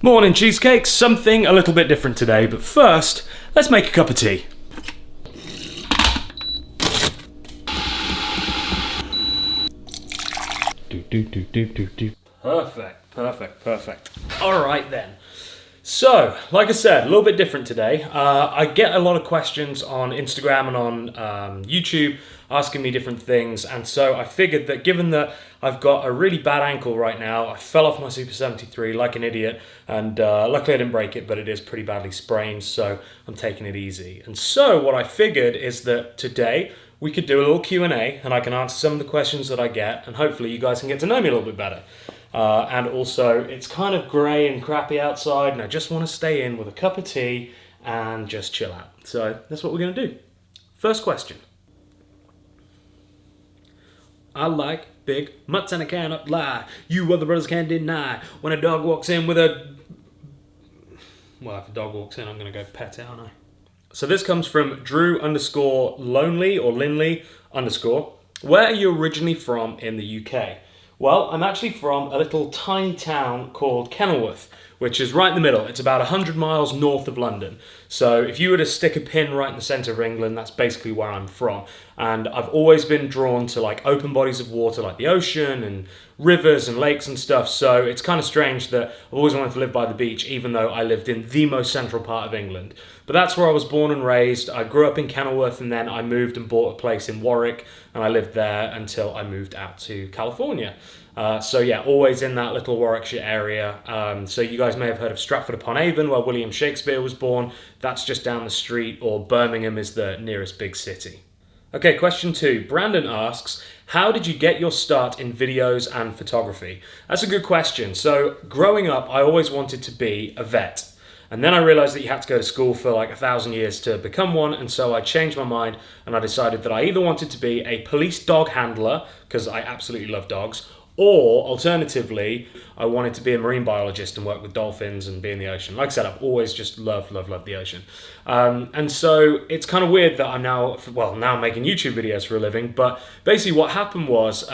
Morning cheesecakes, something a little bit different today, but first, let's make a cup of tea. Perfect. Alright then. So, like I said, a little bit different today. I get a lot of questions on Instagram and on YouTube asking me different things, and so I figured that given that I've got a really bad ankle right now, I fell off my Super 73 like an idiot, and luckily I didn't break it, but it is pretty badly sprained, so I'm taking it easy. And so what I figured is that today we could do a little Q&A, and I can answer some of the questions that I get, and hopefully you guys can get to know me a little bit better. And also, it's kind of grey and crappy outside, and I just want to stay in with a cup of tea and just chill out. So that's what we're going to do. First question. I like big mutts and I cannot lie. You other brothers can't deny. When a dog walks in with a... Well, if a dog walks in, I'm going to go pet it, aren't I? So this comes from Drew_Lonely or Linley_. Where are you originally from in the UK? Well, I'm actually from a little tiny town called Kenilworth, which is right in the middle. It's about 100 miles north of London. So if you were to stick a pin right in the centre of England, that's basically where I'm from. And I've always been drawn to like open bodies of water like the ocean and rivers and lakes and stuff. So it's kind of strange that I've always wanted to live by the beach, even though I lived in the most central part of England. But that's where I was born and raised. I grew up in Kenilworth, and then I moved and bought a place in Warwick, and I lived there until I moved out to California. So yeah, always in that little Warwickshire area. So you guys may have heard of Stratford-upon-Avon, where William Shakespeare was born. That's just down the street, or Birmingham is the nearest big city. Okay, question 2. Brandon asks, how did you get your start in videos and photography? That's a good question. So growing up, I always wanted to be a vet. And then I realized that you had to go to school for like 1,000 years to become one, and so I changed my mind and I decided that I either wanted to be a police dog handler, because I absolutely love dogs, or alternatively, I wanted to be a marine biologist and work with dolphins and be in the ocean. Like I said, I've always just loved the ocean. And so it's kind of weird that I'm now making YouTube videos for a living, but basically what happened was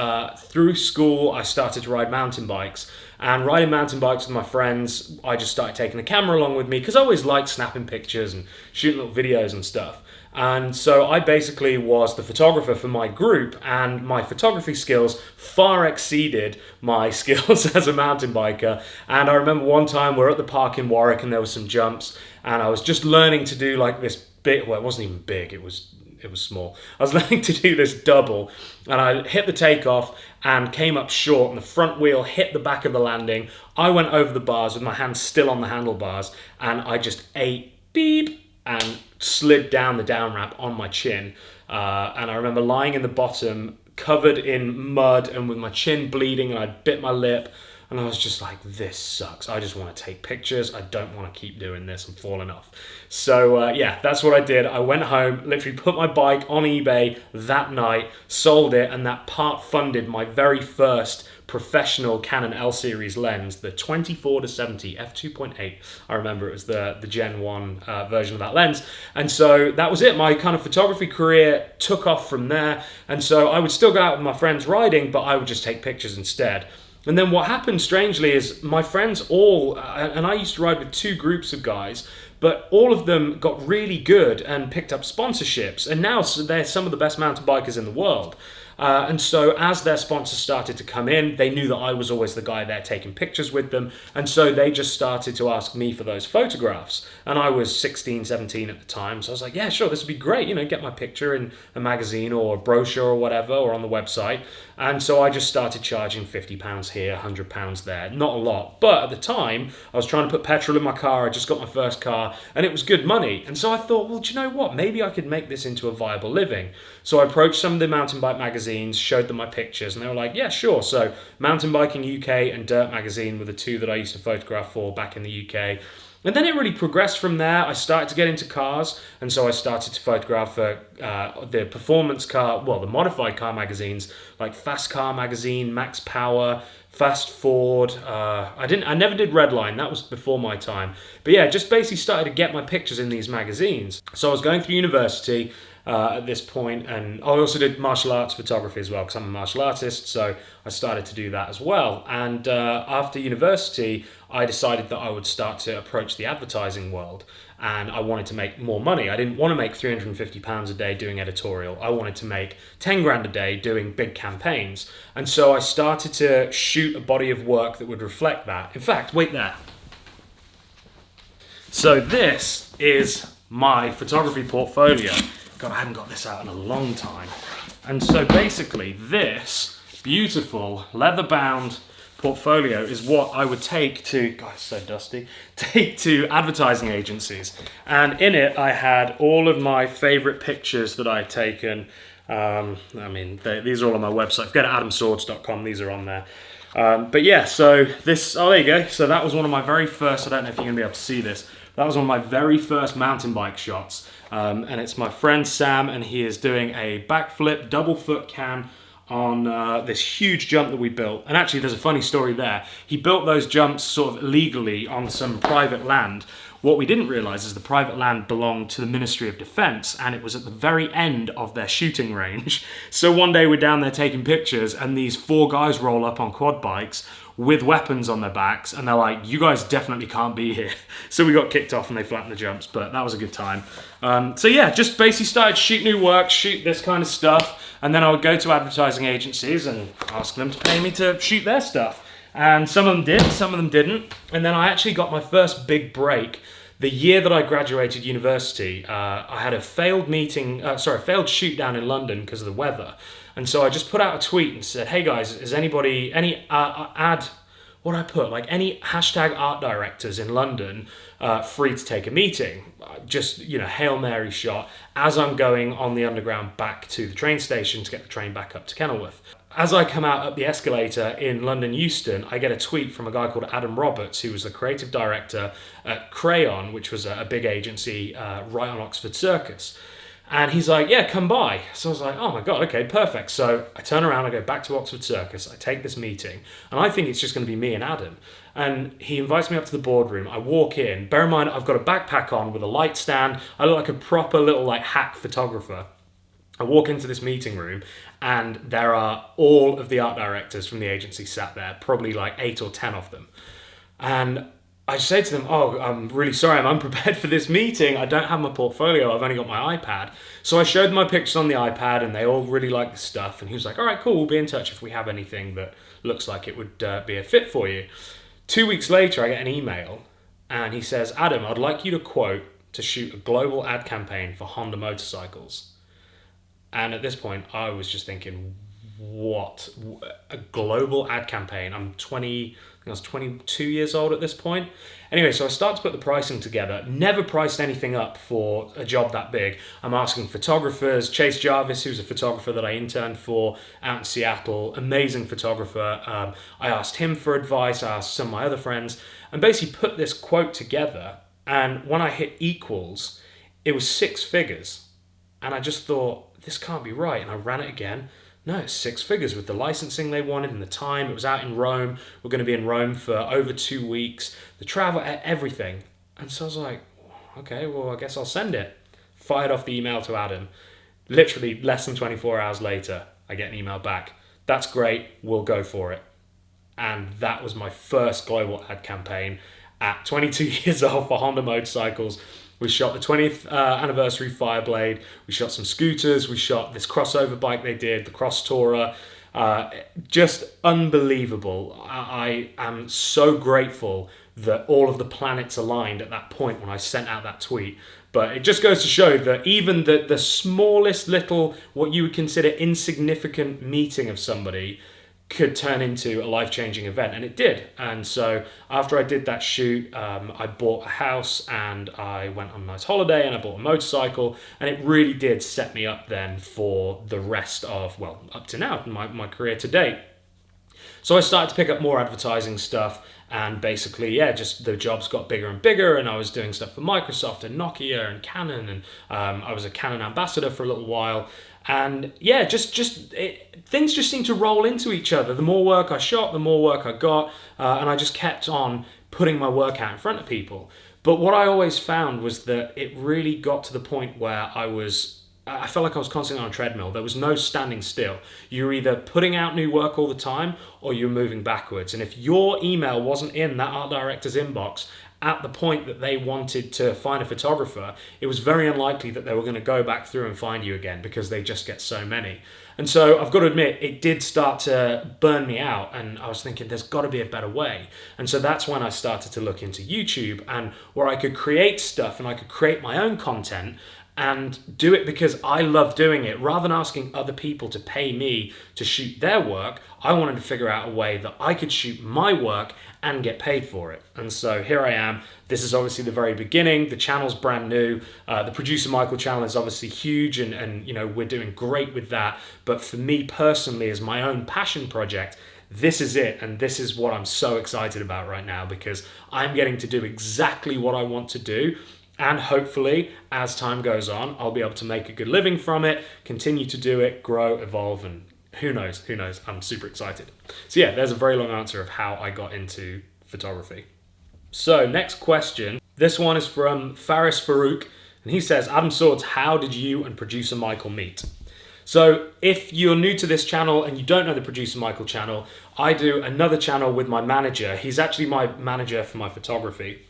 through school, I started to ride mountain bikes. And riding mountain bikes with my friends, I just started taking the camera along with me because I always liked snapping pictures and shooting little videos and stuff. And so I basically was the photographer for my group, and my photography skills far exceeded my skills as a mountain biker. And I remember one time we were at the park in Warwick and there were some jumps, and I was just learning to do like this big, well, it wasn't even big, it was small. I was learning to do this double, and I hit the takeoff and came up short, and the front wheel hit the back of the landing. I went over the bars with my hands still on the handlebars, and I just ate beep and slid down the down ramp on my chin. And I remember lying in the bottom, covered in mud and with my chin bleeding, and I bit my lip. And I was just like, this sucks. I just want to take pictures. I don't want to keep doing this. I'm falling off. So yeah, that's what I did. I went home, literally put my bike on eBay that night, sold it, and that part funded my very first professional Canon L-series lens, the 24-70 f2.8. I remember it was the Gen 1 version of that lens. And so that was it. My kind of photography career took off from there. And so I would still go out with my friends riding, but I would just take pictures instead. And then what happened, strangely, is my friends all, and I used to ride with 2 groups of guys, but all of them got really good and picked up sponsorships, and now they're some of the best mountain bikers in the world. And so as their sponsors started to come in, they knew that I was always the guy there taking pictures with them. And so they just started to ask me for those photographs. And I was 16, 17 at the time. So I was like, yeah, sure, this would be great. You know, get my picture in a magazine or a brochure or whatever, or on the website. And so I just started charging £50 here, £100 there. Not a lot. But at the time, I was trying to put petrol in my car. I just got my first car, and it was good money. And so I thought, well, do you know what? Maybe I could make this into a viable living. So I approached some of the mountain bike magazines, showed them my pictures, and they were like, yeah, sure. So Mountain Biking UK and Dirt Magazine were the 2 that I used to photograph for back in the UK. And then it really progressed from there. I started to get into cars, and so I started to photograph the performance car, well, the modified car magazines, like Fast Car Magazine, Max Power, Fast Forward. I never did Redline, that was before my time. But yeah, just basically started to get my pictures in these magazines. So I was going through university, at this point, and I also did martial arts photography as well because I'm a martial artist, so I started to do that as well. And after university, I decided that I would start to approach the advertising world, and I wanted to make more money. I didn't want to make £350 a day doing editorial. I wanted to make 10 grand a day doing big campaigns. And so I started to shoot a body of work that would reflect that. In fact, wait there. So this is my photography portfolio. God, I haven't got this out in a long time. And so basically this beautiful leather-bound portfolio is what I would take to, God, it's so dusty, take to advertising agencies. And in it I had all of my favorite pictures that I'd taken. These are all on my website. Go to adamswords.com, these are on there. But yeah, so this, oh, there you go. So that was one of my very first, I don't know if you're going to be able to see this, that was one of my very first mountain bike shots. And it's my friend Sam, and he is doing a backflip double foot can on this huge jump that we built. And actually there's a funny story there. He built those jumps sort of illegally on some private land. What we didn't realise is the private land belonged to the Ministry of Defence, and it was at the very end of their shooting range. So one day we're down there taking pictures, and these 4 guys roll up on quad bikes with weapons on their backs, and they're like, you guys definitely can't be here. So we got kicked off and they flattened the jumps, but that was a good time. So yeah, just basically started shoot new work, shoot this kind of stuff, and then I would go to advertising agencies and ask them to pay me to shoot their stuff. And some of them did, some of them didn't. And then I actually got my first big break the year that I graduated university. I had a failed failed shoot down in London because of the weather. And so I just put out a tweet and said, hey guys, is anybody, any any hashtag art directors in London free to take a meeting? Just, Hail Mary shot as I'm going on the underground back to the train station to get the train back up to Kenilworth. As I come out up the escalator in London Euston, I get a tweet from a guy called Adam Roberts, who was the creative director at Crayon, which was a big agency right on Oxford Circus. And he's like, yeah, come by. So I was like, oh my God, okay, perfect. So I turn around, I go back to Oxford Circus, I take this meeting, and I think it's just going to be me and Adam. And he invites me up to the boardroom. I walk in. Bear in mind, I've got a backpack on with a light stand. I look like a proper little hack photographer. I walk into this meeting room, and there are all of the art directors from the agency sat there, probably 8 or 10 of them. And I say to them, oh, I'm really sorry, I'm unprepared for this meeting. I don't have my portfolio, I've only got my iPad. So I showed them my pictures on the iPad, and they all really liked the stuff. And he was like, all right, cool, we'll be in touch if we have anything that looks like it would be a fit for you. 2 weeks later, I get an email, and he says, Adam, I'd like you to quote to shoot a global ad campaign for Honda motorcycles. And at this point, I was just thinking, what? A global ad campaign? I was 22 years old at this point. Anyway, so I start to put the pricing together. Never priced anything up for a job that big. I'm asking photographers. Chase Jarvis, who's a photographer that I interned for out in Seattle, amazing photographer. I asked him for advice. I asked some of my other friends, and basically put this quote together. And when I hit equals, it was 6 figures. And I just thought, this can't be right. And I ran it again. No, it's 6 figures with the licensing they wanted and the time. It was out in Rome. We're going to be in Rome for over 2 weeks. The travel, everything. And so I was like, okay, well, I guess I'll send it. Fired off the email to Adam. Literally less than 24 hours later, I get an email back. That's great. We'll go for it. And that was my first global ad campaign at 22 years old for Honda motorcycles. We shot the 20th anniversary Fireblade. We shot some scooters. We shot this crossover bike they did, the Cross Tourer. Just unbelievable. I am so grateful that all of the planets aligned at that point when I sent out that tweet. But it just goes to show that even the smallest little, what you would consider insignificant meeting of somebody could turn into a life-changing event, and it did. And so after I did that shoot, I bought a house, and I went on a nice holiday, and I bought a motorcycle, and it really did set me up then for the rest of, well, up to now, my career to date. So I started to pick up more advertising stuff, and basically, just the jobs got bigger and bigger, and I was doing stuff for Microsoft and Nokia and Canon, and I was a Canon ambassador for a little while. And things just seemed to roll into each other. The more work I shot, the more work I got, and I just kept on putting my work out in front of people. But what I always found was that it really got to the point where I was I felt like I was constantly on a treadmill. There was no standing still. You're either putting out new work all the time or you're moving backwards. And if your email wasn't in that art director's inbox at the point that they wanted to find a photographer, it was very unlikely that they were going to go back through and find you again, because they just get so many. And so I've got to admit, it did start to burn me out, and I was thinking there's got to be a better way. And so that's when I started to look into YouTube, and where I could create stuff and I could create my own content and do it because I love doing it. Rather than asking other people to pay me to shoot their work, I wanted to figure out a way that I could shoot my work and get paid for it. And so here I am. This is obviously the very beginning. The channel's brand new. The Producer Michael channel is obviously huge, and you know, we're doing great with that. But for me personally, as my own passion project, this is it, and this is what I'm so excited about right now, because I'm getting to do exactly what I want to do. And hopefully, as time goes on, I'll be able to make a good living from it, continue to do it, grow, evolve, and who knows, I'm super excited. So yeah, there's a very long answer of how I got into photography. So next question, this one is from Faris Farouk, and he says, Adam Swords, how did you and Producer Michael meet? So if you're new to this channel and you don't know the Producer Michael channel, I do another channel with my manager. He's actually my manager for my photography.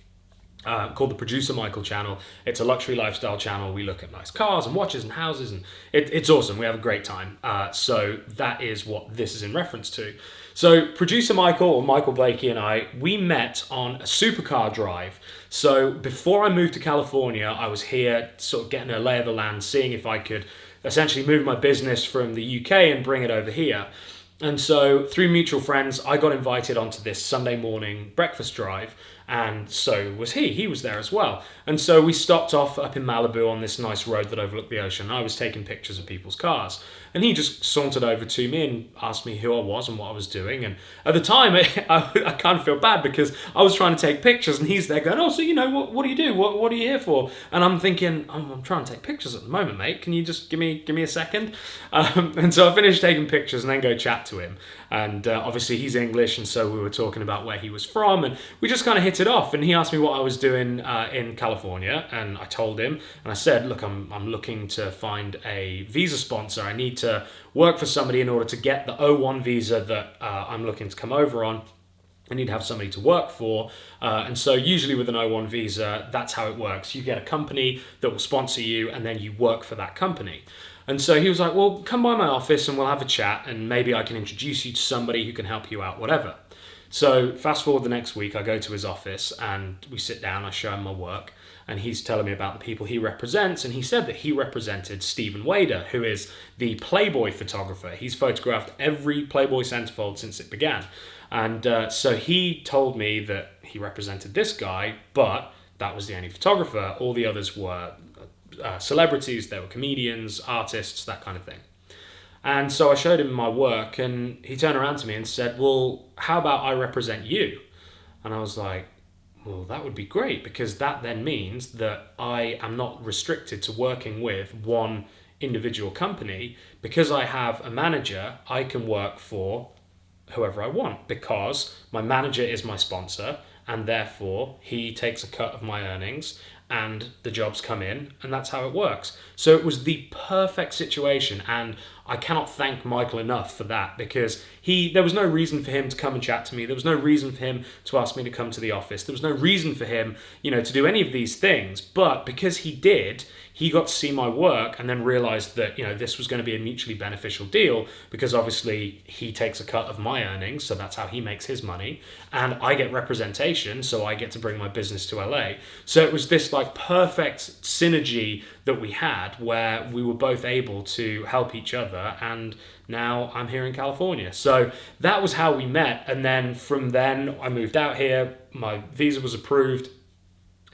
Called the Producer Michael channel. It's a luxury lifestyle channel. We look at nice cars and watches and houses, and it's awesome. We have a great time. So that is what this is in reference to. So Producer Michael, or Michael Blakey, and I, we met on a supercar drive. So before I moved to California, I was here sort of getting a lay of the land, seeing if I could essentially move my business from the UK and bring it over here. And so through mutual friends, I got invited onto this Sunday morning breakfast drive, and so was he. He was there as well. And so we stopped off up in Malibu on this nice road that overlooked the ocean. I was taking pictures of people's cars, and he just sauntered over to me and asked me who I was and what I was doing. And at the time, I kind of feel bad, because I was trying to take pictures, and he's there going, oh, so you know, what do you do? What are you here for? And I'm thinking, I'm trying to take pictures at the moment, mate. Can you just give me a second? And so I finished taking pictures and then go chat to him. And obviously he's English, and so we were talking about where he was from, and we just kind of hit it off. And he asked me what I was doing in California, and I told him, and I said, look, I'm looking to find a visa sponsor. I need to work for somebody in order to get the O1 visa that I'm looking to come over on. I need to have somebody to work for. And so usually with an O1 visa, that's how it works. You get a company that will sponsor you, and then you work for that company. And so he was like, well, come by my office and we'll have a chat, and maybe I can introduce you to somebody who can help you out, whatever. So fast forward the next week, I go to his office and we sit down, I show him my work, and he's telling me about the people he represents. And he said that he represented Stephen Wader, who is the Playboy photographer. He's photographed every Playboy centerfold since it began. And so he told me that he represented this guy, but that was the only photographer. All the others were celebrities, they were comedians, artists, that kind of thing. And so I showed him my work, and he turned around to me and said, well, how about I represent you? And I was like, well, that would be great, because that then means that I am not restricted to working with one individual company. Because I have a manager, I can work for whoever I want, because my manager is my sponsor, and therefore he takes a cut of my earnings and the jobs come in, and that's how it works. So it was the perfect situation, and I cannot thank Michael enough for that, because there was no reason for him to come and chat to me. There was no reason for him to ask me to come to the office. There was no reason for him, to do any of these things. But because he did, he got to see my work and then realized that, this was going to be a mutually beneficial deal, because obviously he takes a cut of my earnings, so that's how he makes his money. And I get representation, so I get to bring my business to LA. So it was this perfect synergy that we had, where we were both able to help each other, and now I'm here in California. So that was how we met. And then from then I moved out here, my visa was approved,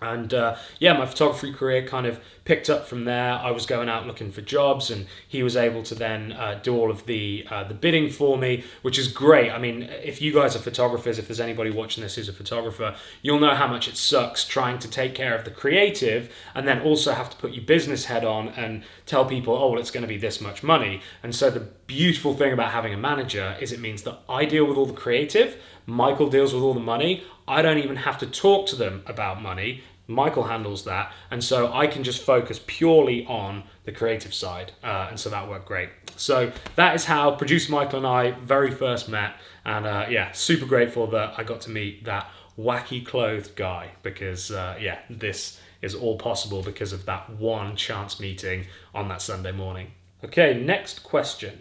and my photography career kind of picked up from there. I was going out looking for jobs, and he was able to then do all of the bidding for me, which is great. I mean, if you guys are photographers, if there's anybody watching this who's a photographer, you'll know how much it sucks trying to take care of the creative and then also have to put your business head on and tell people, oh, well, it's going to be this much money. And so the beautiful thing about having a manager is it means that I deal with all the creative, Michael deals with all the money. I don't even have to talk to them about money. Michael handles that, and so I can just focus purely on the creative side, and so that worked great. So that is how producer Michael and I very first met, and yeah, super grateful that I got to meet that wacky clothed guy, because yeah, this is all possible because of that one chance meeting on that Sunday morning. Okay, next question.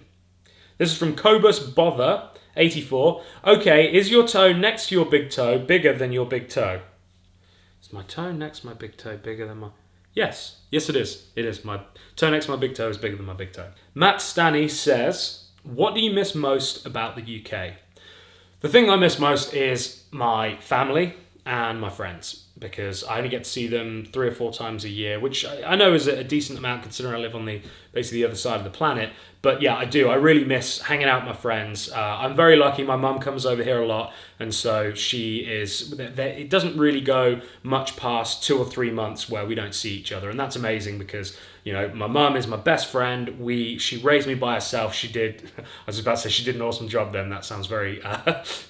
This is from Cobus Bother 84. Okay, is your toe next to your big toe bigger than your big toe? Is my toe next to my big toe bigger than my... Yes it is. It is. My toe next to my big toe is bigger than my big toe. Matt Stanny says, what do you miss most about the UK? The thing I miss most is my family and my friends, because I only get to see them 3 or 4 times a year, which I know is a decent amount considering I live on basically the other side of the planet. But yeah, I do. I really miss hanging out with my friends. I'm very lucky. My mum comes over here a lot, and so she is... It doesn't really go much past 2 or 3 months where we don't see each other, and that's amazing because, you know, my mum is my best friend. She raised me by herself. She did... I was about to say she did an awesome job then. That sounds very,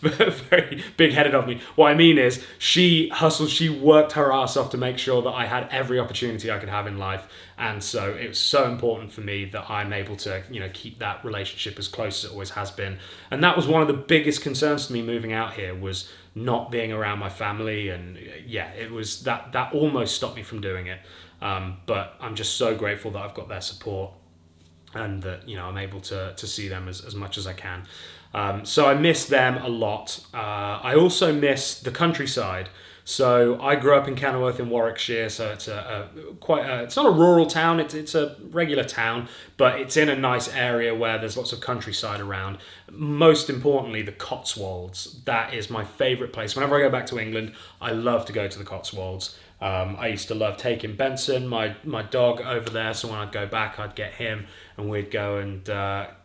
very big-headed of me. What I mean is she hustled, she worked her ass off to make sure that I had every opportunity I could have in life. And so it was so important for me that I'm able to, you know, keep that relationship as close as it always has been. And that was one of the biggest concerns to me moving out here, was not being around my family. And yeah, it was that almost stopped me from doing it. But I'm just so grateful that I've got their support, and that, you know, I'm able to see them as much as I can. So I miss them a lot. I also miss the countryside. So I grew up in Kenilworth in Warwickshire, so it's it's not a rural town, it's a regular town, but it's in a nice area where there's lots of countryside around. Most importantly, the Cotswolds. That is my favourite place. Whenever I go back to England, I love to go to the Cotswolds. I used to love taking Benson, my dog, over there, so when I'd go back, I'd get him, and we'd go and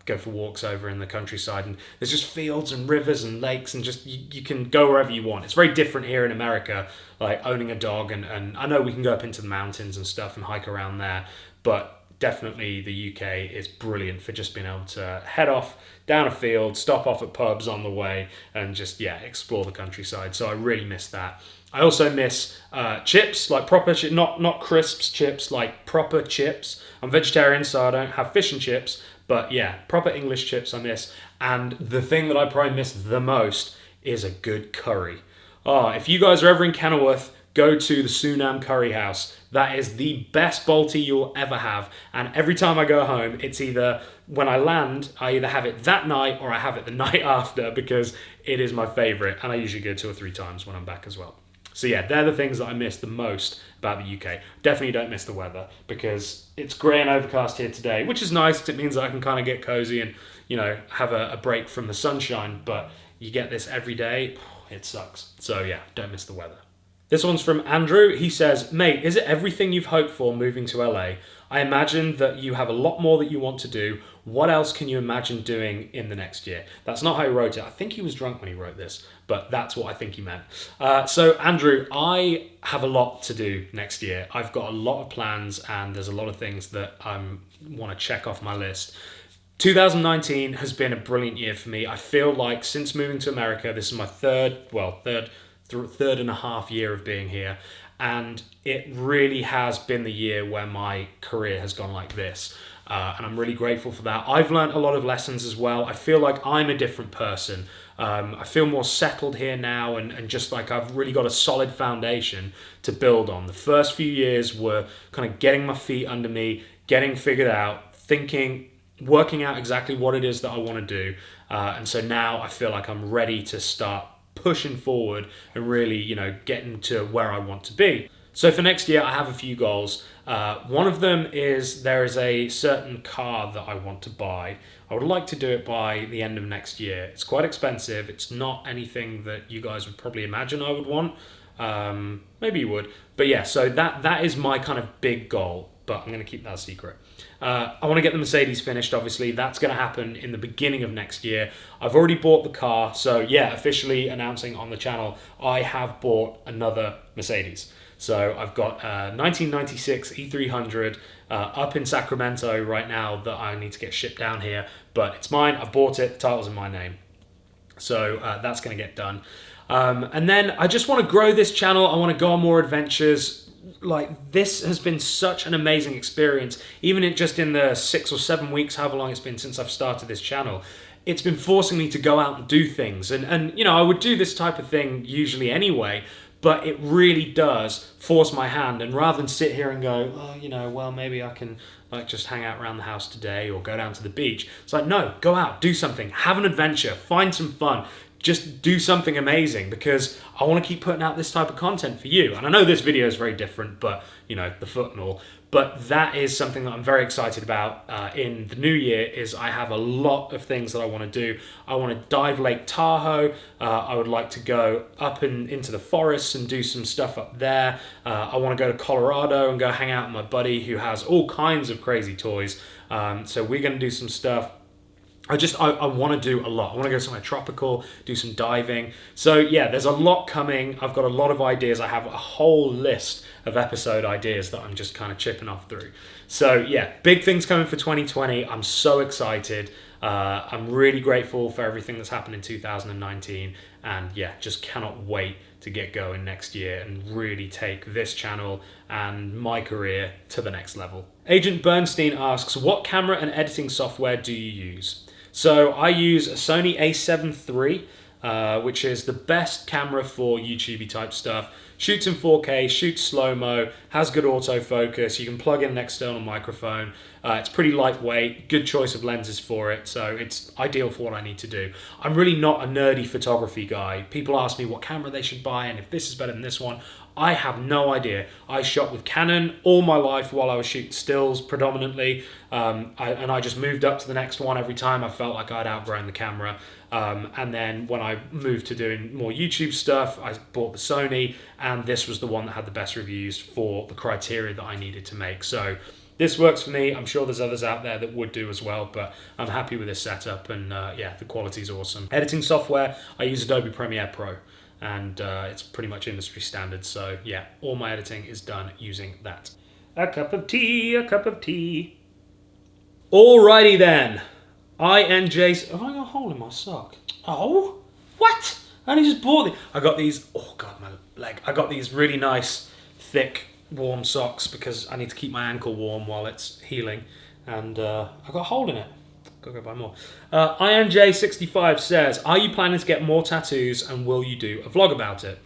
go for walks over in the countryside, and there's just fields and rivers and lakes, and just you can go wherever you want. It's very different here in America, like owning a dog, and I know we can go up into the mountains and stuff and hike around there, but definitely the UK is brilliant for just being able to head off down a field, stop off at pubs on the way, and just, yeah, explore the countryside. So I really miss that. I also miss chips, like proper chips, not crisps chips, like proper chips. I'm vegetarian, so I don't have fish and chips, but yeah, proper English chips I miss. And the thing that I probably miss the most is a good curry. Oh, if you guys are ever in Kenilworth, go to the Sunam Curry House. That is the best Balti you'll ever have. And every time I go home, it's either, when I land, I either have it that night or I have it the night after, because it is my favourite. And I usually go 2 or 3 times when I'm back as well. So yeah, they're the things that I miss the most about the UK. Definitely don't miss the weather, because it's grey and overcast here today, which is nice because it means that I can kind of get cozy and, you know, have a break from the sunshine. But you get this every day, it sucks. So yeah, don't miss the weather. This one's from Andrew. He says, mate, is it everything you've hoped for moving to LA? I imagine that you have a lot more that you want to do. What else can you imagine doing in the next year? That's not how he wrote it. I think he was drunk when he wrote this, but that's what I think he meant. So Andrew, I have a lot to do next year. I've got a lot of plans, and there's a lot of things that I want to check off my list. 2019 has been a brilliant year for me. I feel like since moving to America, this is my third and a half year of being here, and it really has been the year where my career has gone like this. And I'm really grateful for that. I've learned a lot of lessons as well. I feel like I'm a different person. I feel more settled here now, and just like I've really got a solid foundation to build on. The first few years were kind of getting my feet under me, getting figured out, thinking, working out exactly what it is that I want to do. And so now I feel like I'm ready to start pushing forward and really, you know, getting to where I want to be. So for next year, I have a few goals. One of them is there is a certain car that I want to buy. I would like to do it by the end of next year. It's quite expensive. It's not anything that you guys would probably imagine I would want. Maybe you would. But yeah, so that is my kind of big goal, but I'm going to keep that a secret. I want to get the Mercedes finished, obviously. That's going to happen in the beginning of next year. I've already bought the car. So yeah, officially announcing on the channel, I have bought another Mercedes. So I've got a 1996 E300 up in Sacramento right now that I need to get shipped down here. But it's mine. I bought it. The title's in my name. So that's going to get done. And then I just want to grow this channel. I want to go on more adventures. Like, this has been such an amazing experience, even in the 6 or 7 weeks, however long it's been since I've started this channel. It's been forcing me to go out and do things. And you know, I would do this type of thing usually anyway, but it really does force my hand. And rather than sit here and go, oh, you know, well, maybe I can like just hang out around the house today or go down to the beach. It's like, no, go out, do something, have an adventure, find some fun. Just do something amazing, because I want to keep putting out this type of content for you. And I know this video is very different, but you know, the foot and all. But that is something that I'm very excited about in the new year. Is I have a lot of things that I want to do. I want to dive Lake Tahoe. I would like to go up into the forests and do some stuff up there. I want to go to Colorado and go hang out with my buddy who has all kinds of crazy toys. So we're going to do some stuff. I want to do a lot. I want to go somewhere tropical, do some diving. So yeah, there's a lot coming. I've got a lot of ideas. I have a whole list of episode ideas that I'm just kind of chipping off through. So yeah, big things coming for 2020. I'm so excited. I'm really grateful for everything that's happened in 2019. And yeah, just cannot wait to get going next year and really take this channel and my career to the next level. Agent Bernstein asks, what camera and editing software do you use? So I use a Sony a7 III, which is the best camera for YouTube type stuff. Shoots in 4K, shoots slow-mo, has good autofocus. You can plug in an external microphone. It's pretty lightweight, good choice of lenses for it, so it's ideal for what I need to do. I'm really not a nerdy photography guy. People ask me what camera they should buy and if this is better than this one. I have no idea. I shot with Canon all my life while I was shooting stills predominantly, and I just moved up to the next one every time I felt like I'd outgrown the camera. And then when I moved to doing more YouTube stuff, I bought the Sony, and this was the one that had the best reviews for the criteria that I needed to make. So this works for me. I'm sure there's others out there that would do as well, but I'm happy with this setup, and yeah, the quality's awesome. Editing software, I use Adobe Premiere Pro, and it's pretty much industry standard. So yeah, all my editing is done using that. A cup of tea, a cup of tea. Alrighty then. INJ. Have I got a hole in my sock? Oh, what? I only just bought these. I got these. Oh god, my leg. I got these really nice, thick, warm socks because I need to keep my ankle warm while it's healing, and I got a hole in it. Gotta go buy more. INJ65 says, "Are you planning to get more tattoos, and will you do a vlog about it?"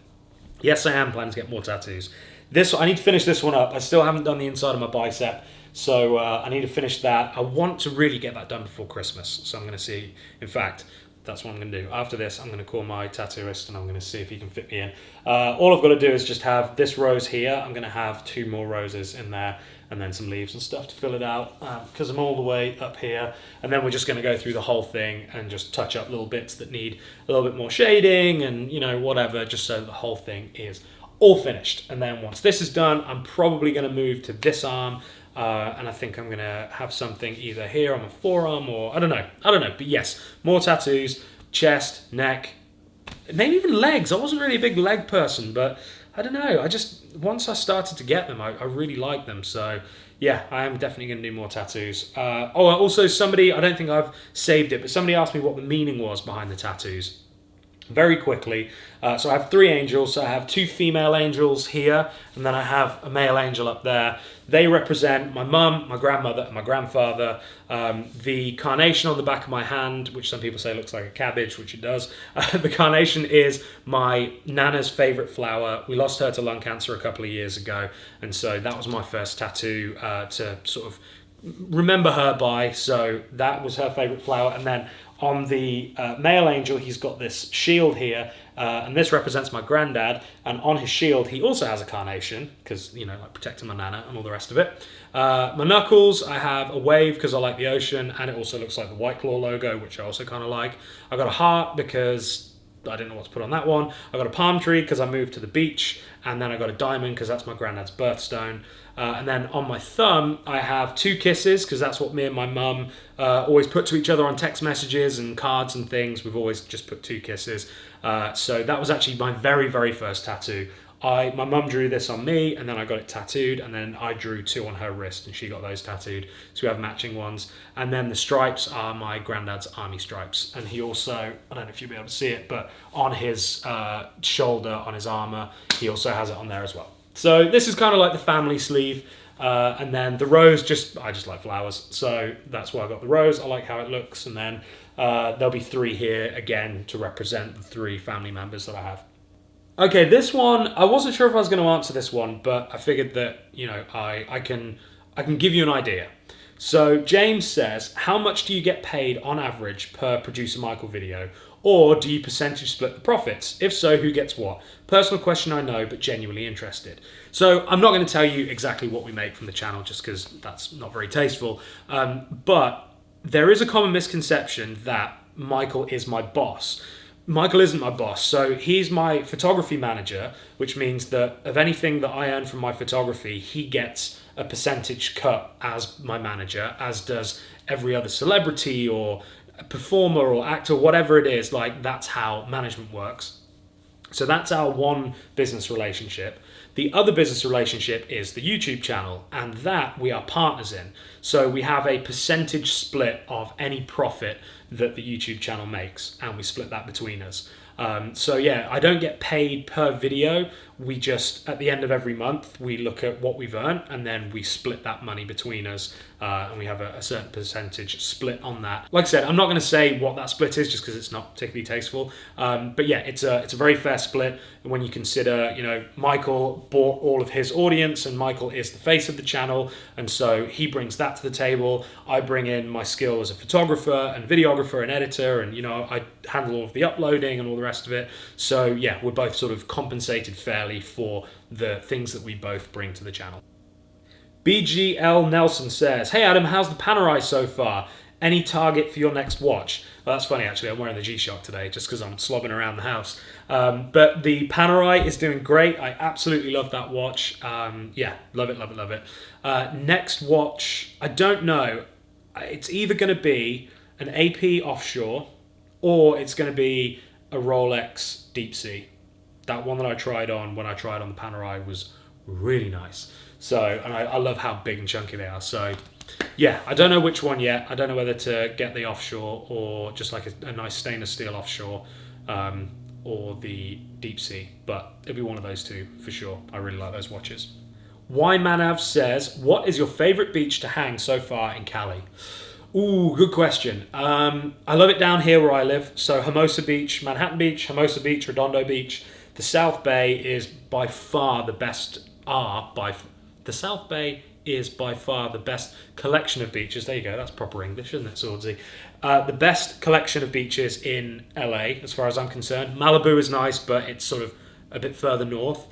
Yes, I am planning to get more tattoos. I need to finish this one up. I still haven't done the inside of my bicep. So I need to finish that. I want to really get that done before Christmas. So I'm going to see. In fact, that's what I'm going to do. After this, I'm going to call my tattooist and I'm going to see if he can fit me in. All I've got to do is just have this rose here. I'm going to have 2 more roses in there and then some leaves and stuff to fill it out because I'm all the way up here. And then we're just going to go through the whole thing and just touch up little bits that need a little bit more shading and, you know, whatever, just so the whole thing is all finished. And then once this is done, I'm probably going to move to this arm. And I think I'm going to have something either here on my forearm or I don't know. But yes, more tattoos, chest, neck, maybe even legs. I wasn't really a big leg person, but I don't know. Once I started to get them, I really like them. So yeah, I am definitely going to do more tattoos. Also somebody, I don't think I've saved it, but somebody asked me what the meaning was behind the tattoos. Very quickly, so I have 3 angels. So I have 2 female angels here, and then I have a male angel up there. They represent my mum, my grandmother, and my grandfather. The carnation on the back of my hand, which some people say looks like a cabbage, which it does. The carnation is my nana's favourite flower. We lost her to lung cancer a couple of years ago, and so that was my first tattoo to sort of remember her by. So that was her favourite flower, and then on the male angel, he's got this shield here, and this represents my granddad, and on his shield, he also has a carnation, because, you know, like protecting my nana and all the rest of it. My knuckles, I have a wave because I like the ocean, and it also looks like the White Claw logo, which I also kind of like. I got a heart because I didn't know what to put on that one. I got a palm tree because I moved to the beach, and then I got a diamond because that's my granddad's birthstone. And then on my thumb, I have 2 kisses because that's what me and my mum always put to each other on text messages and cards and things. We've always just put 2 kisses. So that was actually my very, very first tattoo My mum drew this on me, and then I got it tattooed, and then I drew 2 on her wrist, and she got those tattooed. So we have matching ones. And then the stripes are my granddad's army stripes. And he also, I don't know if you'll be able to see it, but on his shoulder, on his armour, he also has it on there as well. So this is kind of like the family sleeve. And then the rose, I just like flowers. So that's why I got the rose. I like how it looks. And then there'll be 3 here again to represent the 3 family members that I have. Okay, this one, I wasn't sure if I was going to answer this one, but I figured that, I can give you an idea. So James says, how much do you get paid on average per Producer Michael video? Or do you percentage split the profits? If so, who gets what? Personal question, I know, but genuinely interested. So I'm not going to tell you exactly what we make from the channel just because that's not very tasteful. But there is a common misconception that Michael is my boss. Michael isn't my boss, so he's my photography manager, which means that of anything that I earn from my photography, he gets a percentage cut as my manager, as does every other celebrity or performer or actor, whatever it is. Like, that's how management works. So that's our one business relationship. The other business relationship is the YouTube channel, and that we are partners in. So we have a percentage split of any profit that the YouTube channel makes, and we split that between us. So yeah, I don't get paid per video. We just, at the end of every month, we look at what we've earned, and then we split that money between us, and we have a certain percentage split on that. Like I said, I'm not going to say what that split is just because it's not particularly tasteful. But yeah, it's a very fair split when you consider, Michael bought all of his audience, and Michael is the face of the channel, and so he brings that to the table. I bring in my skill as a photographer and videographer and editor, and I handle all of the uploading and all the rest of it. So yeah, we're both sort of compensated fairly for the things that we both bring to the channel. BGL Nelson says, hey Adam, how's the Panerai so far? Any target for your next watch? Well, that's funny actually, I'm wearing the G-Shock today just because I'm slobbing around the house. But the Panerai is doing great. I absolutely love that watch. Yeah, love it, love it, love it. Next watch, I don't know. It's either going to be an AP offshore or it's going to be a Rolex Deep Sea. That one that I tried on when I tried on the Panerai was really nice. So, and I love how big and chunky they are. So, yeah, I don't know which one yet. I don't know whether to get the offshore or just like a nice stainless steel offshore, or the Deep Sea. But it'll be one of those two for sure. I really like those watches. Y Manav says, what is your favorite beach to hang so far in Cali? Ooh, good question. I love it down here where I live. So Hermosa Beach, Manhattan Beach, Hermosa Beach, Redondo Beach. The South Bay is by far the best. The South Bay is by far the best collection of beaches. There you go. That's proper English, isn't it, Swordsy? The best collection of beaches in LA, as far as I'm concerned. Malibu is nice, but it's sort of a bit further north.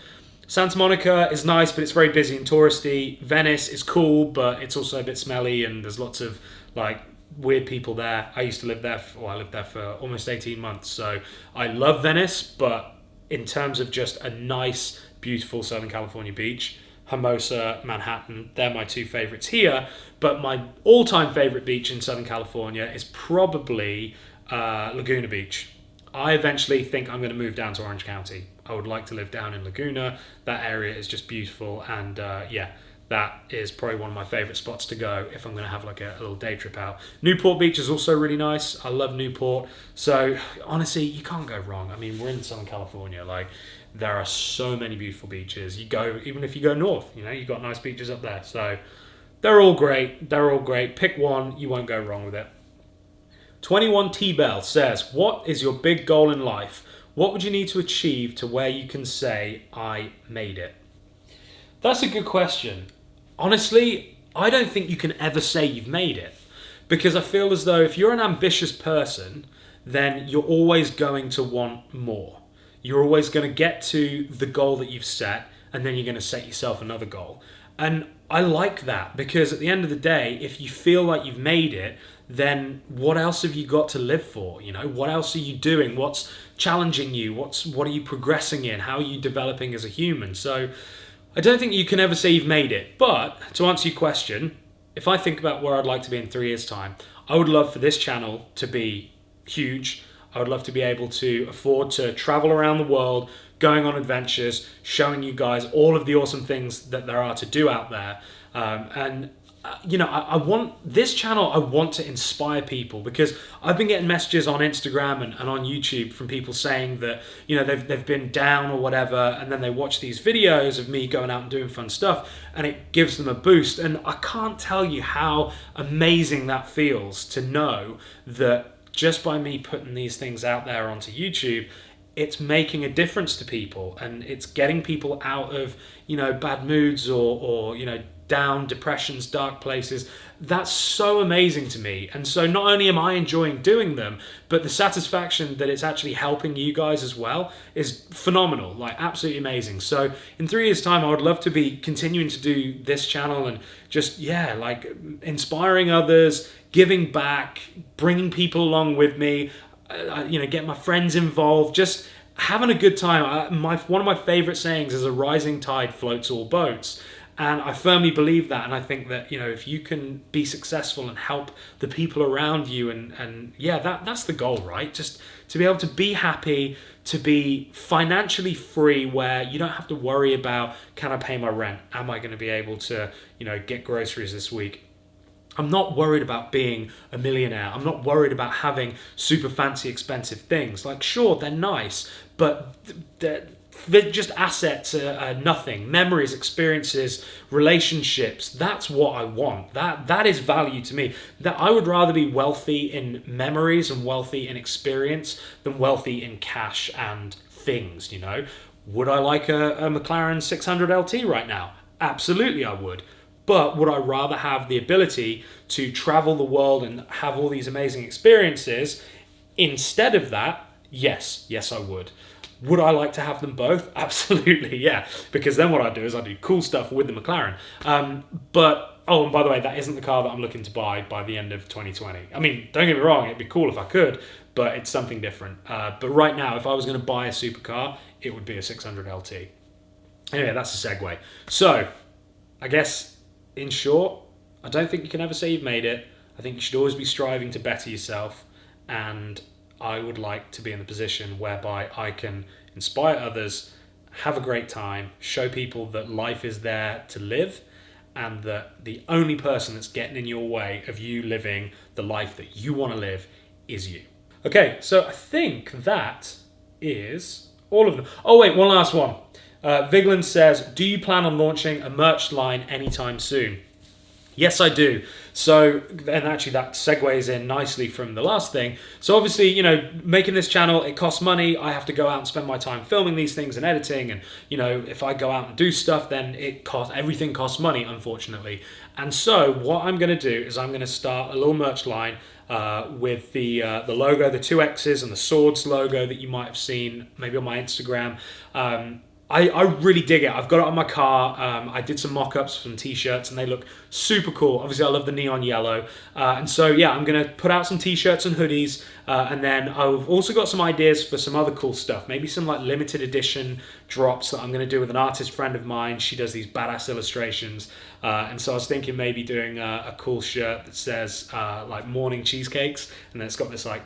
Santa Monica is nice, but it's very busy and touristy. Venice is cool, but it's also a bit smelly, and there's lots of like weird people there. I used to live there. I lived there for almost 18 months, so I love Venice. But in terms of just a nice, beautiful Southern California beach, Hermosa, Manhattan, they're my two favorites here. But my all-time favorite beach in Southern California is probably Laguna Beach. I eventually think I'm going to move down to Orange County. I would like to live down in Laguna. That area is just beautiful, and yeah, that is probably one of my favorite spots to go if I'm going to have like a little day trip out. Newport Beach is also really nice. I love Newport. So honestly, you can't go wrong. I mean, we're in Southern California. Like, there are so many beautiful beaches. Even if you go north, you've got nice beaches up there. So they're all great. They're all great. Pick one. You won't go wrong with it. 21 T-Bell says, what is your big goal in life? What would you need to achieve to where you can say, I made it? That's a good question. Honestly, I don't think you can ever say you've made it, because I feel as though if you're an ambitious person, then you're always going to want more. You're always going to get to the goal that you've set, and then you're going to set yourself another goal. And I like that, because at the end of the day, if you feel like you've made it, then what else have you got to live for? What else are you doing? What's challenging you? What are you progressing in? How are you developing as a human? So I don't think you can ever say you've made it. But to answer your question, if I think about where I'd like to be in 3 years' time, I would love for this channel to be huge. I would love to be able to afford to travel around the world, going on adventures, showing you guys all of the awesome things that there are to do out there. I want this channel, I want to inspire people, because I've been getting messages on Instagram and on YouTube from people saying that, they've been down or whatever, and then they watch these videos of me going out and doing fun stuff, and it gives them a boost. And I can't tell you how amazing that feels to know that just by me putting these things out there onto YouTube, it's making a difference to people, and it's getting people out of, bad moods or down, depressions, dark places. That's so amazing to me. And so not only am I enjoying doing them, but the satisfaction that it's actually helping you guys as well is phenomenal, like absolutely amazing. So in 3 years' time, I would love to be continuing to do this channel and just, like inspiring others, giving back, bringing people along with me, get my friends involved, just having a good time. One of my favorite sayings is, a rising tide floats all boats. And I firmly believe that, and I think that, if you can be successful and help the people around you, that's the goal, right? Just to be able to be happy, to be financially free, where you don't have to worry about, can I pay my rent? Am I going to be able to, get groceries this week? I'm not worried about being a millionaire. I'm not worried about having super fancy, expensive things. Like, sure, they're nice, but they're just assets, nothing. Memories, experiences, relationships. That's what I want. That is value to me. That I would rather be wealthy in memories and wealthy in experience than wealthy in cash and things. Would I like a McLaren 600 LT right now? Absolutely, I would. But would I rather have the ability to travel the world and have all these amazing experiences instead of that? Yes, I would. Would I like to have them both? Absolutely, yeah. Because then what I do is I do cool stuff with the McLaren. And by the way, that isn't the car that I'm looking to buy by the end of 2020. I mean, don't get me wrong, it'd be cool if I could, but it's something different. But right now, if I was going to buy a supercar, it would be a 600 LT. Anyway, that's a segue. So, I guess, in short, I don't think you can ever say you've made it. I think you should always be striving to better yourself, and I would like to be in the position whereby I can inspire others, have a great time, show people that life is there to live, and that the only person that's getting in your way of you living the life that you want to live is you. Okay, so I think that is all of them. Oh wait, one last one. Vigland says, do you plan on launching a merch line anytime soon? Yes, I do. So, and actually that segues in nicely from the last thing. So obviously, making this channel, it costs money. I have to go out and spend my time filming these things and editing. And, if I go out and do stuff, then everything costs money, unfortunately. And so what I'm going to do is I'm going to start a little merch line with the logo, the 2X's and the swords logo that you might have seen maybe on my Instagram. I really dig it. I've got it on my car. I did some mock-ups for some t-shirts and they look super cool. Obviously, I love the neon yellow. And so, yeah, I'm going to put out some t-shirts and hoodies. And then I've also got some ideas for some other cool stuff. Maybe some like limited edition drops that I'm going to do with an artist friend of mine. She does these badass illustrations. And so I was thinking maybe doing a cool shirt that says like morning cheesecakes. And then it's got this like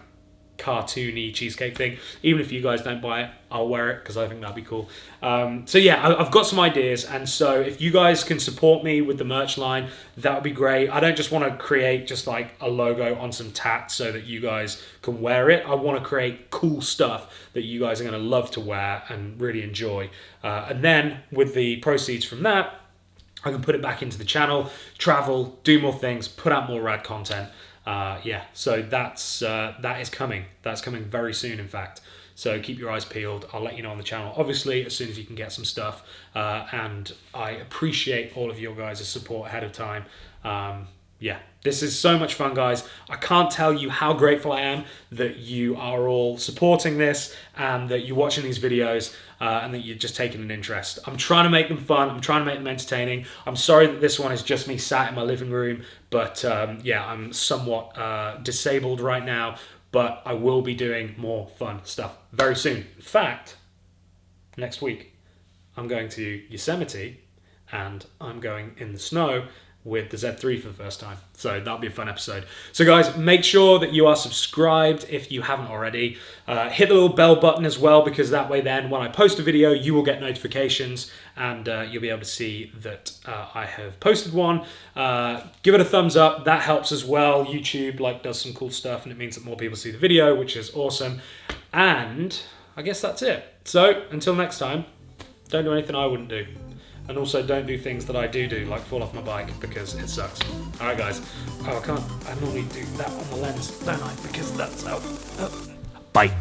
cartoony cheesecake thing. Even if you guys don't buy it, I'll wear it because I think that'd be cool. So yeah, I've got some ideas, and so if you guys can support me with the merch line, that would be great. I don't just want to create just like a logo on some tats so that you guys can wear it. I want to create cool stuff that you guys are going to love to wear and really enjoy. And then with the proceeds from that, I can put it back into the channel, travel, do more things, put out more rad content. So that is coming. That's coming very soon, in fact. So keep your eyes peeled. I'll let you know on the channel, obviously, as soon as you can get some stuff. And I appreciate all of your guys' support ahead of time. This is so much fun, guys. I can't tell you how grateful I am that you are all supporting this and that you're watching these videos and that you're just taking an interest. I'm trying to make them fun. I'm trying to make them entertaining. I'm sorry that this one is just me sat in my living room, but I'm somewhat disabled right now, but I will be doing more fun stuff very soon. In fact, next week, I'm going to Yosemite and I'm going in the snow with the Z3 for the first time. So that'll be a fun episode. So guys, make sure that you are subscribed if you haven't already. Hit the little bell button as well, because that way then when I post a video, you will get notifications and you'll be able to see that I have posted one. Give it a thumbs up. That helps as well. YouTube does some cool stuff, and it means that more people see the video, which is awesome. And I guess that's it. So until next time, don't do anything I wouldn't do. And also don't do things that I do, like fall off my bike, because it sucks. Alright guys. Oh, I normally do that on the lens, don't I? Because that's how... Bye.